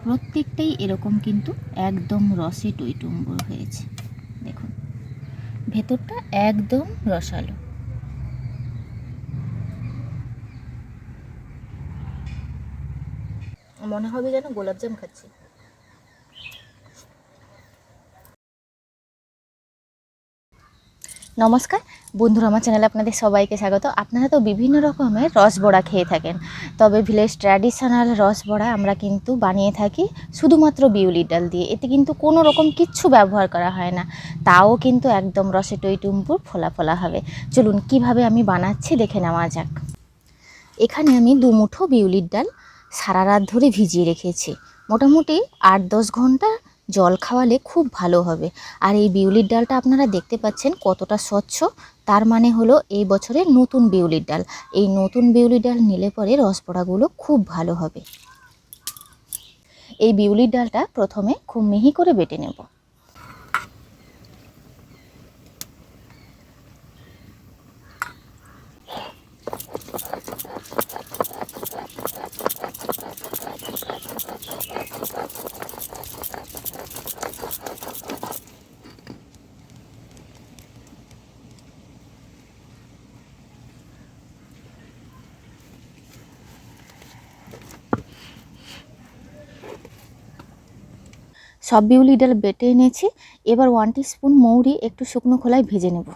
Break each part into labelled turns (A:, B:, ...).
A: প্রত্যেকটাই এরকম কিন্তু একদম রসে টইটুম্বুর হয়েছে। দেখুন ভেতরটা একদম রসালো। মনে হবে যেন গোলাপজাম খাচ্ছি। নমস্কার বন্ধুরা, আমার চ্যানেলে আপনাদের সবাইকে স্বাগত। আপনারা তো বিভিন্ন রকমের রসবড়া খেয়ে থাকেন, তবে ভিলেজ ট্র্যাডিশনাল রসবড়া আমরা কিন্তু বানিয়ে থাকি শুধুমাত্র বিউলির ডাল দিয়ে। এতে কিন্তু কোনো রকম কিচ্ছু ব্যবহার করা হয় না, তাও কিন্তু একদম রসে টইটুম্বুর ফোলা ফোলা হবে। চলুন কিভাবে আমি বানাচ্ছি দেখে নেওয়া যাক। এখানে আমি 2 মুঠো বিউলির ডাল সারা রাত ধরে ভিজিয়ে রেখেছি। মোটামুটি 8-10 ঘন্টা জল খাওয়ালে খুব ভালো হবে। আর এই বিউলির ডালটা আপনারা দেখতে পাচ্ছেন কতটা স্বচ্ছ, তার মানে হলো এই বছরের নতুন বিউলির ডাল। এই নতুন বিউলির ডাল নিলে পরে রসবড়াগুলো খুব ভালো হবে। এই বিউলির ডালটা প্রথমে খুব মিহি করে বেটে নেব। সব বিউলি ডাল বেটে এনেছি। এবার 1 টিস্পুন মৌরি একটু শুকনো খোলায় ভেজে নেব।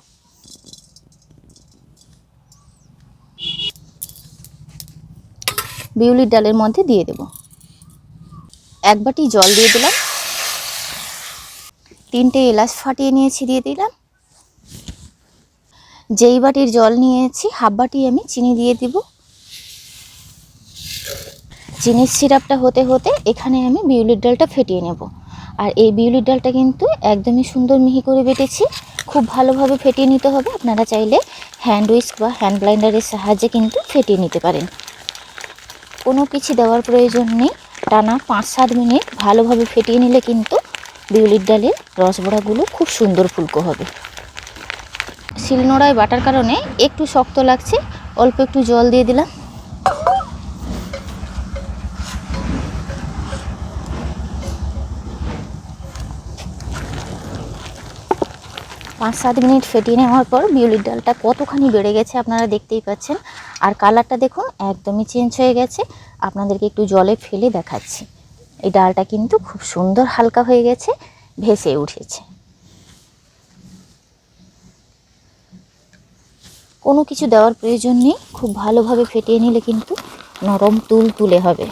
A: বিউলির ডালের মধ্যে দিয়ে দেব। 1 বাটি জল দিয়ে দিলাম। 3টে এলাচ ফাটিয়ে নিয়েছি, দিয়ে দিলাম। যেই বাটির জল নিয়েছি হাফ বাটি আমি চিনি দিয়ে দিব। চিনির সিরাপটা হতে হতে এখানে আমি বিউলির ডালটা ফেটিয়ে নেব। আর এই বিউলির ডালটা কিন্তু একদমই সুন্দর মিহি করে বেটেছি, খুব ভালোভাবে ফেটিয়ে নিতে হবে। আপনারা চাইলে হ্যান্ড উইস্ক বা হ্যান্ড ব্লাইন্ডারের সাহায্যে কিন্তু ফেটিয়ে নিতে পারেন। কোনো কিছু দেওয়ার প্রয়োজন নেই, টানা 5-7 মিনিট ভালোভাবে ফেটিয়ে নিলে কিন্তু বিউলির ডালের রসবড়াগুলো খুব সুন্দর ফুলকো হবে। শিলনোড়ায় বাটার কারণে একটু শক্ত লাগছে, অল্প একটু জল দিয়ে দিলাম। পাঁচ 7 মিনিট ফেটিয়ে নেওয়ার পর বিউলির ডালটা কতখানি বেড়ে গেছে আপনারা দেখতেই পাচ্ছেন। আর কালারটা দেখুন একদমই চেঞ্জ হয়ে গেছে। আপনাদেরকে একটু জলে ফেলে দেখাচ্ছি। এই ডালটা কিন্তু খুব সুন্দর হালকা হয়ে গেছে, ভেসে উঠেছে। কোনো কিছু দেওয়ার প্রয়োজন নেই, খুব ভালোভাবে ফেটিয়ে নিলে কিন্তু নরম তুলতুলে হবে।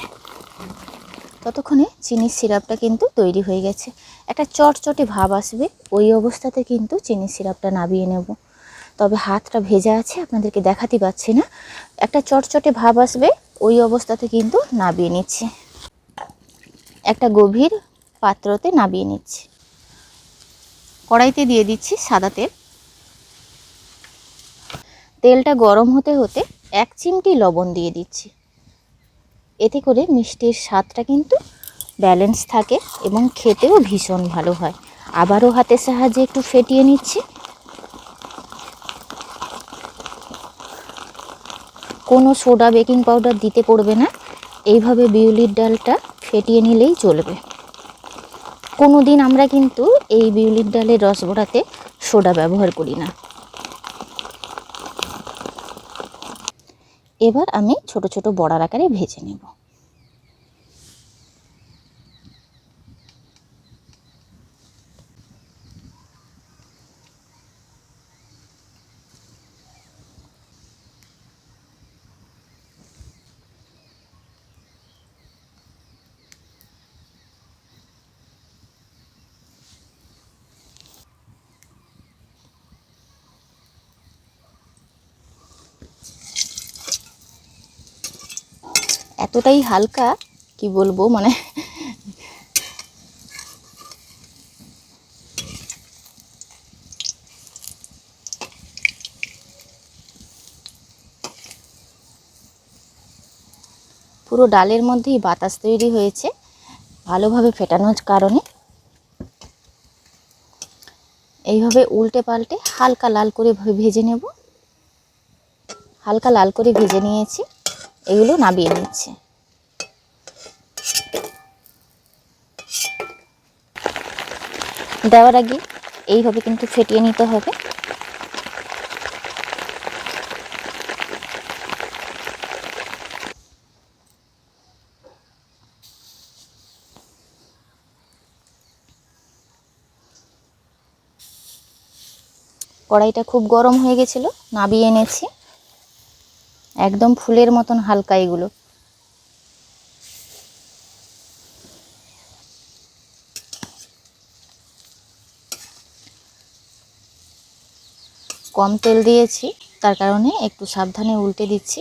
A: ততক্ষণে চিনির সিরাপটা কিন্তু তৈরি হয়ে গেছে। একটা চটচটে ভাব আসবে, ওই অবস্থাতে কিন্তু চিনির সিরাপটা নামিয়ে নেব। তবে হাতটা ভেজা আছে, আপনাদেরকে দেখাতে পাচ্ছি না। একটা চটচটে ভাব আসবে, ওই অবস্থাতে কিন্তু নামিয়ে নিচ্ছি। একটা গভীর পাত্রতে নামিয়ে নিচ্ছি। কড়াইতে দিয়ে দিচ্ছি সাদা তেল। তেলটা গরম হতে হতে 1 চিমটি লবণ দিয়ে দিচ্ছি। এতে করে মিষ্টির স্বাদটা কিন্তু ব্যালেন্স থাকে এবং খেতেও ভীষণ ভালো হয়। আবারও হাতের সাহায্যে একটু ফেটিয়ে নিচ্ছি। কোনো সোডা বেকিং পাউডার দিতে পড়বে না, এইভাবে বিউলির ডালটা ফেটিয়ে নিলেই চলবে। কোনো দিন আমরা কিন্তু এই বিউলির ডালের রসবড়াতে সোডা ব্যবহার করি না। এবার আমি ছোট ছোট বড়ার আকারে ভেজে নেব। এতটাই হালকা কি বলবো, মানে পুরো ডালের মধ্যেই বাতাস তৈরি হয়েছে ভালোভাবে ফেটানোর কারণে। এইভাবে উল্টে পাল্টে হালকা লাল করে ভেজে নেব। হালকা লাল করে ভেজে নিয়েছি, এগুলো নামিয়ে নিচ্ছি। দেওয়ার আগে এইভাবে কিন্তু ফেটিয়ে নিতে হবে। কড়াইটা খুব গরম হয়ে গেছিল, নাবিয়ে এনেছি। একদম ফুলের মতন হালকা এগুলো। কম তেল দিয়েছি, তার কারণে একটু সাবধানে উল্টে দিচ্ছি।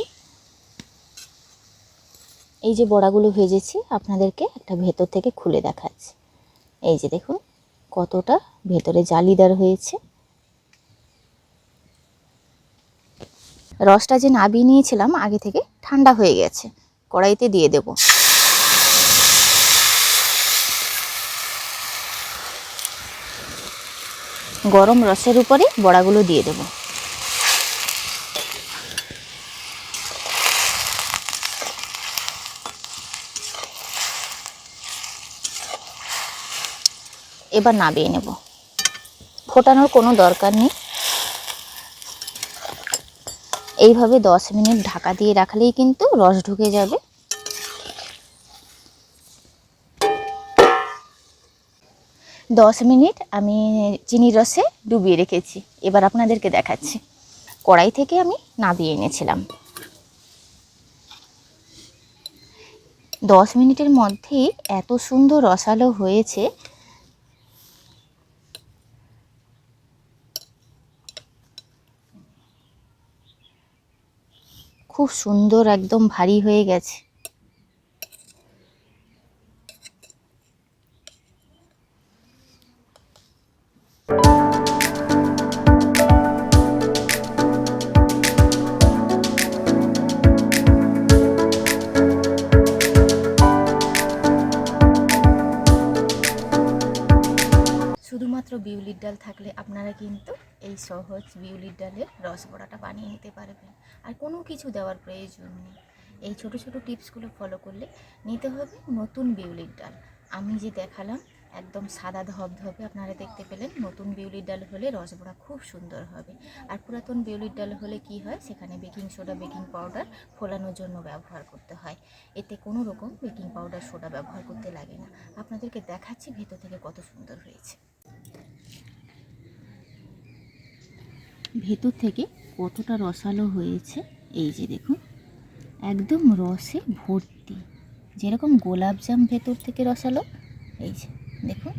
A: এই যে বড়াগুলো ভেজেছি আপনাদেরকে একটা ভেতর থেকে খুলে দেখাচ্ছি। এই যে দেখুন কতটা ভেতরে জালিদার হয়েছে। রসটা যে নাবিয়ে নিয়েছিলাম আগে থেকে ঠান্ডা হয়ে গেছে, কড়াইতে দিয়ে দেব। গরম রসের উপরে বড়াগুলো দিয়ে দেব। এবার নাবিয়ে নেব, ফোটানোর কোনো দরকার নেই। এইভাবে 10 মিনিট ঢাকা দিয়ে রাখলেই কিন্তু রস ঢুকে যাবে। দশ মিনিট আমি চিনির রসে ডুবিয়ে রেখেছি। এবার আপনাদেরকে দেখাচ্ছি। কড়াই থেকে আমি নাবিয়ে এনেছিলাম। 10 মিনিটের মধ্যেই এত সুন্দর রসালো হয়েছে। খুব সুন্দর, একদম ভারী হয়ে গেছে। শুধুমাত্র বিউলির ডাল থাকলে আপনারা কিন্তু এই সহজ বিউলির ডালের রসবড়াটা বানিয়ে নিতে পারবেন। আর কোনো কিছু দেওয়ার প্রয়োজন নেই। এই ছোট ছোট টিপসগুলো ফলো করলে নিতে হবে নতুন বিউলির ডাল। আমি যে দেখালাম একদম সাদা ধবধবে আপনারা দেখতে পেলেন। নতুন বিউলির ডাল হলে রসবড়া খুব সুন্দর হবে। আর পুরাতন বিউলির ডাল হলে কি হয়, সেখানে বেকিং সোডা, বেকিং পাউডার ফোলানোর জন্য ব্যবহার করতে হয়। এতে কোনো রকম বেকিং পাউডার, সোডা ব্যবহার করতে লাগে না। আপনাদেরকে দেখাচ্ছি ভেতর থেকে কত সুন্দর হয়েছে। ভেতর থেকে কতটা রসালো হয়েছে। এই যে দেখুন একদম রসে ভর্তি, যেরকম গোলাপজাম ভেতর থেকে রসালো। এই যে দেখুন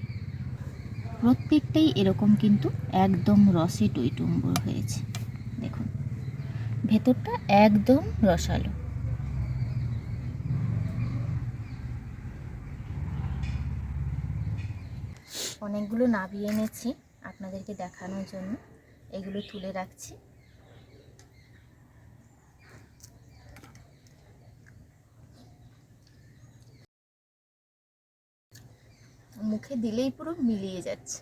A: প্রত্যেকটাই এরকম কিন্তু একদম রসে টইটুম্বর হয়েছে। দেখুন ভেতরটা একদম রসালো। অনেকগুলো নাবিয়ে এনেছি আপনাদেরকে দেখানোর জন্য, এগুলো তুলে রাখছি। মুখে দিলেই পুরো মিলিয়ে যাচ্ছে,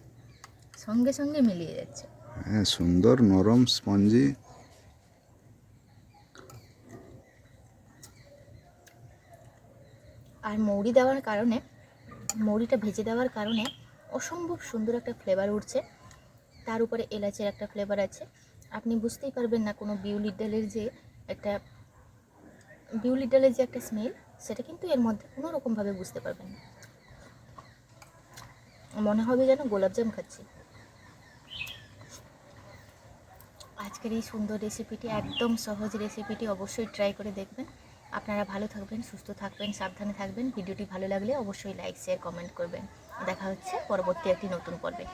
A: সঙ্গে সঙ্গে মিলিয়ে যাচ্ছে।
B: হ্যাঁ, সুন্দর নরম স্পঞ্জি।
A: আর মৌরি দেওয়ার কারণে, মৌরিটা ভেজে দেওয়ার কারণে অসম্ভব সুন্দর একটা ফ্লেভার উঠছে। তার উপরে এলাচের একটা ফ্লেভার আছে। আপনি বুঝতেই পারবেন না কোনো বিউলির ডালের যে একটা স্মেল, সেটা কিন্তু এর মধ্যে কোনো রকমভাবে বুঝতে পারবেন না। মনে হবে যেন গোলাপজাম খাচ্ছি। আজকের এই সুন্দর রেসিপিটি, একদম সহজ রেসিপিটি অবশ্যই ট্রাই করে দেখবেন। আপনারা ভালো থাকবেন, সুস্থ থাকবেন, সাবধানে থাকবেন। ভিডিওটি ভালো লাগলে অবশ্যই লাইক, শেয়ার, কমেন্ট করবেন। দেখা হচ্ছে পরবর্তী একটি নতুন পর্বে।